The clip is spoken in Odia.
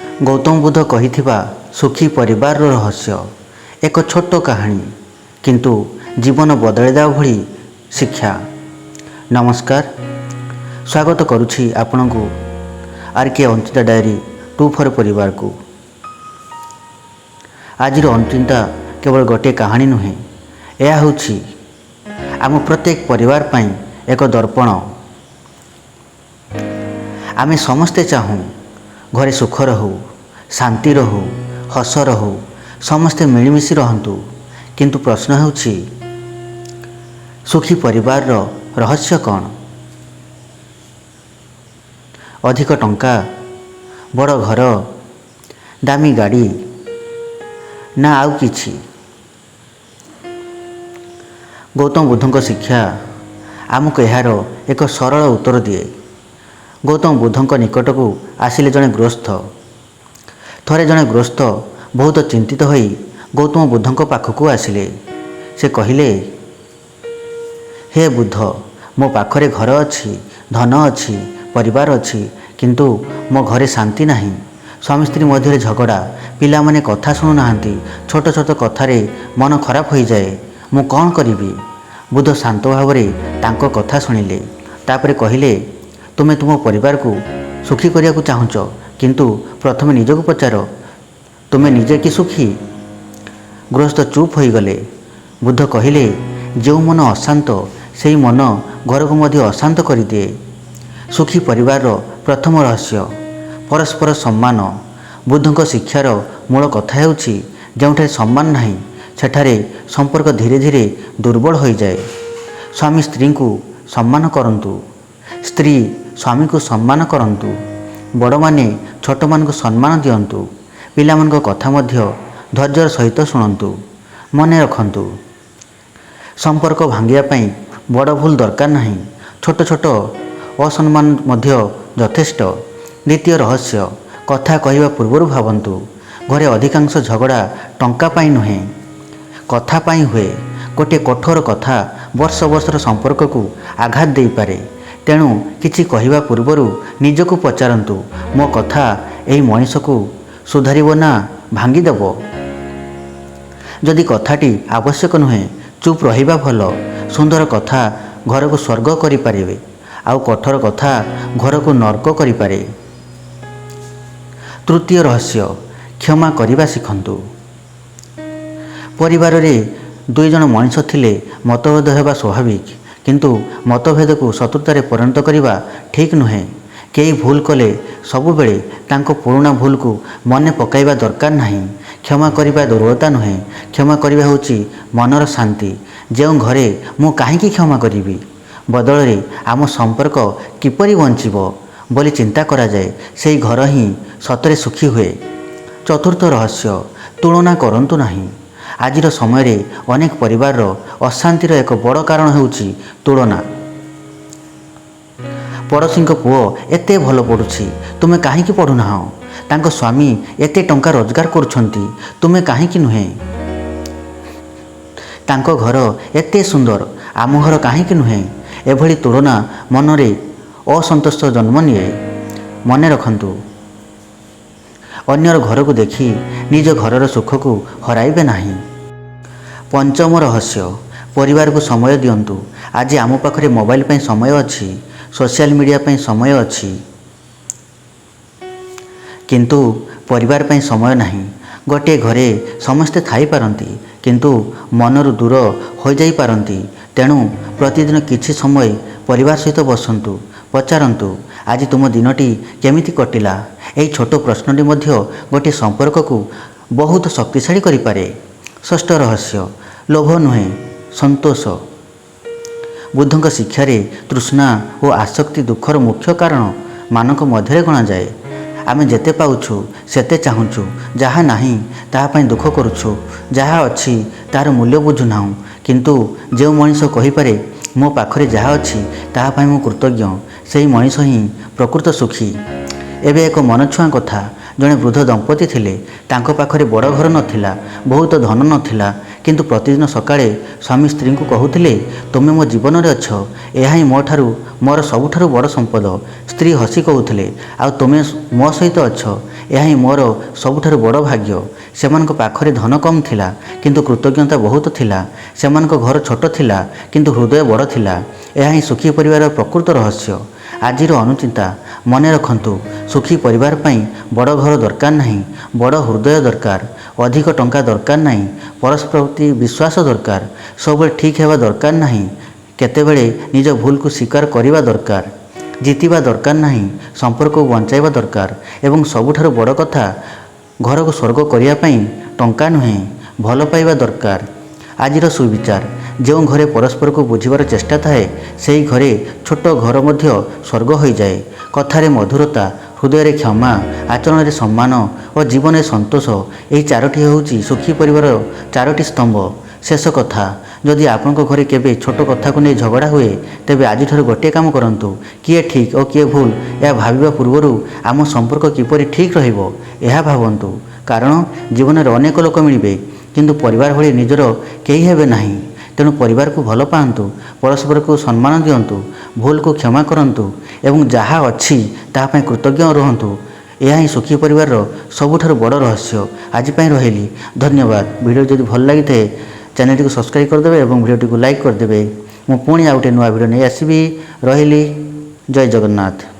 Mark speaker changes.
Speaker 1: ଗୌତମ ବୁଦ୍ଧ କହିଥିବା ସୁଖୀ ପରିବାରର ରହସ୍ୟ ଏକ ଛୋଟ କାହାଣୀ କିନ୍ତୁ ଜୀବନ ବଦଳାଇଦେବା ଭଳି ଶିକ୍ଷା। ନମସ୍କାର, ସ୍ୱାଗତ କରୁଛି ଆପଣଙ୍କୁ ଆର୍କେ ଅଞ୍ଚିତା ଡାଏରୀ 2 ପରିବାରକୁ। ଆଜିର ଅଞ୍ଚିତା କେବଳ ଗୋଟିଏ କାହାଣୀ ନୁହେଁ, ଏହା ହେଉଛି ଆମ ପ୍ରତ୍ୟେକ ପରିବାର ପାଇଁ ଏକ ଦର୍ପଣ। ଆମେ ସମସ୍ତେ ଚାହୁଁ ଘରେ ସୁଖ ରହୁ, ଶାନ୍ତି ରହୁ, ହସ ରହୁ, ସମସ୍ତେ ମିଳିମିଶି ରହନ୍ତୁ। କିନ୍ତୁ ପ୍ରଶ୍ନ ହେଉଛି, ସୁଖୀ ପରିବାରର ରହସ୍ୟ କ'ଣ? ଅଧିକ ଟଙ୍କା, ବଡ଼ ଘର, ଦାମୀ ଗାଡ଼ି, ନା ଆଉ କିଛି? ଗୌତମ ବୁଦ୍ଧଙ୍କ ଶିକ୍ଷା ଆମକୁ ଏହାର ଏକ ସରଳ ଉତ୍ତର ଦିଏ। ଗୌତମ ବୁଦ୍ଧଙ୍କ ନିକଟକୁ ଆସିଲେ ଜଣେ ଗୃହସ୍ଥ। ଥରେ ଜଣେ ଗୃହସ୍ଥ ବହୁତ ଚିନ୍ତିତ ହୋଇ ଗୌତମ ବୁଦ୍ଧଙ୍କ ପାଖକୁ ଆସିଲେ। ସେ କହିଲେ, ହେ ବୁଦ୍ଧ, ମୋ ପାଖରେ ଘର ଅଛି, ଧନ ଅଛି, ପରିବାର ଅଛି, କିନ୍ତୁ ମୋ ଘରେ ଶାନ୍ତି ନାହିଁ। ସ୍ୱାମୀ ସ୍ତ୍ରୀ ମଧ୍ୟରେ ଝଗଡ଼ା, ପିଲାମାନେ କଥା ଶୁଣୁନାହାନ୍ତି, ଛୋଟ ଛୋଟ କଥାରେ ମନ ଖରାପ ହୋଇଯାଏ। ମୁଁ କ'ଣ କରିବି? ବୁଦ୍ଧ ଶାନ୍ତ ଭାବରେ ତାଙ୍କ କଥା ଶୁଣିଲେ। ତାପରେ କହିଲେ, ତୁମେ ତୁମ ପରିବାରକୁ ସୁଖୀ କରିବାକୁ ଚାହୁଁଛ, କିନ୍ତୁ ପ୍ରଥମେ ନିଜକୁ ପଚାର, ତୁମେ ନିଜେ କି ସୁଖୀ? ଗୃହସ୍ଥ ଚୁପ୍ ହୋଇଗଲେ। ବୁଦ୍ଧ କହିଲେ, ଯେଉଁ ମନ ଅଶାନ୍ତ ସେହି ମନ ଘରକୁ ମଧ୍ୟ ଅଶାନ୍ତ କରିଦିଏ। ସୁଖୀ ପରିବାରର ପ୍ରଥମ ରହସ୍ୟ ପରସ୍ପର ସମ୍ମାନ। ବୁଦ୍ଧଙ୍କ ଶିକ୍ଷାର ମୂଳ କଥା ହେଉଛି, ଯେଉଁଠାରେ ସମ୍ମାନ ନାହିଁ ସେଠାରେ ସମ୍ପର୍କ ଧୀରେ ଧୀରେ ଦୁର୍ବଳ ହୋଇଯାଏ। ସ୍ୱାମୀ ସ୍ତ୍ରୀଙ୍କୁ ସମ୍ମାନ କରନ୍ତୁ, ସ୍ତ୍ରୀ ସ୍ୱାମୀଙ୍କୁ ସମ୍ମାନ କରନ୍ତୁ, ବଡ଼ମାନେ ଛୋଟମାନଙ୍କୁ ସମ୍ମାନ ଦିଅନ୍ତୁ, ପିଲାମାନଙ୍କ କଥା ମଧ୍ୟ ଧୈର୍ଯ୍ୟର ସହିତ ଶୁଣନ୍ତୁ। ମନେ ରଖନ୍ତୁ, ସମ୍ପର୍କ ଭାଙ୍ଗିବା ପାଇଁ ବଡ଼ ଭୁଲ ଦରକାର ନାହିଁ, ଛୋଟ ଛୋଟ ଅସମ୍ମାନ ମଧ୍ୟ ଯଥେଷ୍ଟ। ଦ୍ୱିତୀୟ ରହସ୍ୟ, କଥା କହିବା ପୂର୍ବରୁ ଭାବନ୍ତୁ। ଘରେ ଅଧିକାଂଶ ଝଗଡ଼ା ଟଙ୍କା ପାଇଁ ନୁହେଁ, କଥା ପାଇଁ ହୁଏ। ଗୋଟିଏ କଠୋର କଥା ବର୍ଷ ବର୍ଷର ସମ୍ପର୍କକୁ ଆଘାତ ଦେଇପାରେ। ତେଣୁ କିଛି କହିବା ପୂର୍ବରୁ ନିଜକୁ ପଚାରନ୍ତୁ, ମୋ କଥା ଏହି ମଣିଷକୁ ସୁଧାରିବ ନା ଭାଙ୍ଗିଦେବ? ଯଦି କଥାଟି ଆବଶ୍ୟକ ନୁହେଁ, ଚୁପ୍ ରହିବା ଭଲ। ସୁନ୍ଦର କଥା ଘରକୁ ସ୍ୱର୍ଗ କରିପାରିବେ, ଆଉ କଠୋର କଥା ଘରକୁ ନର୍କ କରିପାରେ। ତୃତୀୟ ରହସ୍ୟ, କ୍ଷମା କରିବା ଶିଖନ୍ତୁ। ପରିବାରରେ 2 ଜଣ ମଣିଷ ଥିଲେ ମତଭେଦ ହେବା ସ୍ୱାଭାବିକ, କିନ୍ତୁ ମତଭେଦକୁ ଶତ୍ରୁତାରେ ପରିଣତ କରିବା ଠିକ୍ ନୁହେଁ। କେହି ଭୁଲ କଲେ ସବୁବେଳେ ତାଙ୍କ ପୁରୁଣା ଭୁଲକୁ ମନେ ପକାଇବା ଦରକାର ନାହିଁ। କ୍ଷମା କରିବା ଦୁର୍ବଳତା ନୁହେଁ, କ୍ଷମା କରିବା ହେଉଛି ମନର ଶାନ୍ତି। ଯେଉଁ ଘରେ ମୁଁ କାହିଁକି କ୍ଷମା କରିବି ବଦଳରେ ଆମ ସମ୍ପର୍କ କିପରି ବଞ୍ଚିବ ବୋଲି ଚିନ୍ତା କରାଯାଏ, ସେହି ଘର ହିଁ ସତରେ ସୁଖୀ ହୁଏ। ଚତୁର୍ଥ ରହସ୍ୟ, ତୁଳନା କରନ୍ତୁ ନାହିଁ। ଆଜିର ସମୟରେ ଅନେକ ପରିବାରର ଅଶାନ୍ତିର ଏକ ବଡ଼ କାରଣ ହେଉଛି ତୁଳନା। ପଡ଼ୋଶୀଙ୍କ ପୁଅ ଏତେ ଭଲ ପଢ଼ୁଛି, ତୁମେ କାହିଁକି ପଢ଼ୁନାହଁ? ତାଙ୍କ ସ୍ୱାମୀ ଏତେ ଟଙ୍କା ରୋଜଗାର କରୁଛନ୍ତି, ତୁମେ କାହିଁକି ନୁହେଁ? ତାଙ୍କ ଘର ଏତେ ସୁନ୍ଦର, ଆମ ଘର କାହିଁକି ନୁହେଁ? ଏଭଳି ତୁଳନା ମନରେ ଅସନ୍ତୋଷ ଜନ୍ମ ନିଏ। ମନେ ରଖନ୍ତୁ, ଅନ୍ୟର ଘରକୁ ଦେଖି ନିଜ ଘରର ସୁଖକୁ ହରାଇବେ ନାହିଁ। ପଞ୍ଚମ ରହସ୍ୟ, ପରିବାରକୁ ସମୟ ଦିଅନ୍ତୁ। ଆଜି ଆମ ପାଖରେ ମୋବାଇଲ ପାଇଁ ସମୟ ଅଛି, ସୋସିଆଲ ମିଡ଼ିଆ ପାଇଁ ସମୟ ଅଛି, କିନ୍ତୁ ପରିବାର ପାଇଁ ସମୟ ନାହିଁ। ଗୋଟିଏ ଘରେ ସମସ୍ତେ ଥାଇପାରନ୍ତି, କିନ୍ତୁ ମନରୁ ଦୂର ହୋଇଯାଇପାରନ୍ତି। ତେଣୁ ପ୍ରତିଦିନ କିଛି ସମୟ ପରିବାର ସହିତ ବସନ୍ତୁ, ପଚାରନ୍ତୁ, ଆଜି ତୁମ ଦିନଟି କେମିତି କଟିଲା? ଏହି ଛୋଟ ପ୍ରଶ୍ନଟି ମଧ୍ୟ ଗୋଟିଏ ସମ୍ପର୍କକୁ ବହୁତ ଶକ୍ତିଶାଳୀ କରିପାରେ। ଷଷ୍ଠ ରହସ୍ୟ, ଲୋଭ ନୁହେଁ, ସନ୍ତୋଷ। ବୁଦ୍ଧଙ୍କ ଶିକ୍ଷାରେ ତୃଷ୍ଣା ଓ ଆସକ୍ତି ଦୁଃଖର ମୁଖ୍ୟ କାରଣ ମାନଙ୍କ ମଧ୍ୟରେ ଗଣାଯାଏ। ଆମେ ଯେତେ ପାଉଛୁ ସେତେ ଚାହୁଁଛୁ, ଯାହା ନାହିଁ ତାହା ପାଇଁ ଦୁଃଖ କରୁଛୁ, ଯାହା ଅଛି ତାହାର ମୂଲ୍ୟ ବୁଝୁନାହୁଁ। କିନ୍ତୁ ଯେଉଁ ମଣିଷ କହିପାରେ, ମୋ ପାଖରେ ଯାହା ଅଛି ତାହା ପାଇଁ ମୁଁ କୃତଜ୍ଞ, ସେହି ମଣିଷ ହିଁ ପ୍ରକୃତ ସୁଖୀ। ଏବେ ଏକ ମନଛୁଆଁ କଥା, ଜଣେ ବୃଦ୍ଧ ଦମ୍ପତି ଥିଲେ। ତାଙ୍କ ପାଖରେ ବଡ଼ ଘର ନଥିଲା, ବହୁତ ଧନ ନଥିଲା, କିନ୍ତୁ ପ୍ରତିଦିନ ସକାଳେ ସ୍ୱାମୀ ସ୍ତ୍ରୀଙ୍କୁ କହୁଥିଲେ, ତୁମେ ମୋ ଜୀବନରେ ଅଛ, ଏହା ହିଁ ମୋର ସବୁଠାରୁ ବଡ଼ ସମ୍ପଦ। ସ୍ତ୍ରୀ ହସି କହୁଥିଲେ, ଆଉ ତୁମେ ମୋ ସହିତ ଅଛ, ଏହା ହିଁ ମୋର ସବୁଠାରୁ ବଡ଼ ଭାଗ୍ୟ। ସେମାନଙ୍କ ପାଖରେ ଧନ କମ୍ ଥିଲା କିନ୍ତୁ କୃତଜ୍ଞତା ବହୁତ ଥିଲା। ସେମାନଙ୍କ ଘର ଛୋଟ ଥିଲା କିନ୍ତୁ ହୃଦୟ ବଡ଼ ଥିଲା। ଏହା ହିଁ ସୁଖୀ ପରିବାରର ପ୍ରକୃତ ରହସ୍ୟ। ଆଜିର ଅନୁଚିନ୍ତା ମନେ ରଖନ୍ତୁ, ସୁଖୀ ପରିବାର ପାଇଁ ବଡ଼ ଘର ଦରକାର ନାହିଁ, ବଡ଼ ହୃଦୟ ଦରକାର। ଅଧିକ ଟଙ୍କା ଦରକାର ନାହିଁ, ପରସ୍ପର ପ୍ରତି ବିଶ୍ୱାସ ଦରକାର। ସବୁବେଳେ ଠିକ୍ ହେବା ଦରକାର ନାହିଁ, କେତେବେଳେ ନିଜ ଭୁଲକୁ ସ୍ୱୀକାର କରିବା ଦରକାର। ଜିତିବା ଦରକାର ନାହିଁ, ସମ୍ପର୍କକୁ ବଞ୍ଚାଇବା ଦରକାର। ଏବଂ ସବୁଠାରୁ ବଡ଼ କଥା, ଘରକୁ ସ୍ୱର୍ଗ କରିବା ପାଇଁ ଟଙ୍କା ନୁହେଁ, ଭଲ ପାଇବା ଦରକାର। ଆଜିର ସୁବିଚାର, ଯେଉଁ ଘରେ ପରସ୍ପରକୁ ବୁଝିବାର ଚେଷ୍ଟା ଥାଏ ସେହି ଘରେ ଛୋଟ ଘର ମଧ୍ୟ ସ୍ୱର୍ଗ ହୋଇଯାଏ। କଥାରେ ମଧୁରତା, ହୃଦୟରେ କ୍ଷମା, ଆଚରଣରେ ସମ୍ମାନ ଓ ଜୀବନରେ ସନ୍ତୋଷ, ଏହି ଚାରୋଟି ହେଉଛି ସୁଖୀ ପରିବାରର ଚାରୋଟି ସ୍ତମ୍ଭ। ଶେଷ କଥା, ଯଦି ଆପଣଙ୍କ ଘରେ କେବେ ଛୋଟ କଥାକୁ ନେଇ ଝଗଡ଼ା ହୁଏ ତେବେ ଆଜିଠାରୁ ଗୋଟିଏ କାମ କରନ୍ତୁ, କିଏ ଠିକ୍ ଓ କିଏ ଭୁଲ ଏହା ଭାବିବା ପୂର୍ବରୁ ଆମ ସମ୍ପର୍କ କିପରି ଠିକ୍ ରହିବ ଏହା ଭାବନ୍ତୁ। କାରଣ ଜୀବନରେ ଅନେକ ଲୋକ ମିଳିବେ କିନ୍ତୁ ପରିବାର ଭଳି ନିଜର କେହି ହେବେ ନାହିଁ। ତେଣୁ ପରିବାରକୁ ଭଲ ପାଆନ୍ତୁ, ପରସ୍ପରକୁ ସମ୍ମାନ ଦିଅନ୍ତୁ, ଭୁଲକୁ କ୍ଷମା କରନ୍ତୁ ଏବଂ ଯାହା ଅଛି ତାହା ପାଇଁ କୃତଜ୍ଞ ରୁହନ୍ତୁ। ଏହା ହିଁ ସୁଖୀ ପରିବାରର ସବୁଠାରୁ ବଡ଼ ରହସ୍ୟ। ଆଜି ପାଇଁ ରହିଲି, ଧନ୍ୟବାଦ। ଭିଡ଼ିଓ ଯଦି ଭଲ ଲାଗିଥାଏ ଚ୍ୟାନେଲଟିକୁ ସବସ୍କ୍ରାଇବ୍ କରିଦେବେ ଏବଂ ଭିଡ଼ିଓଟିକୁ ଲାଇକ୍ କରିଦେବେ। ମୁଁ ପୁଣି ଆଉ ଗୋଟିଏ ନୂଆ ଭିଡ଼ିଓ ନେଇ ଆସିବି। ରହିଲି, ଜୟ ଜଗନ୍ନାଥ।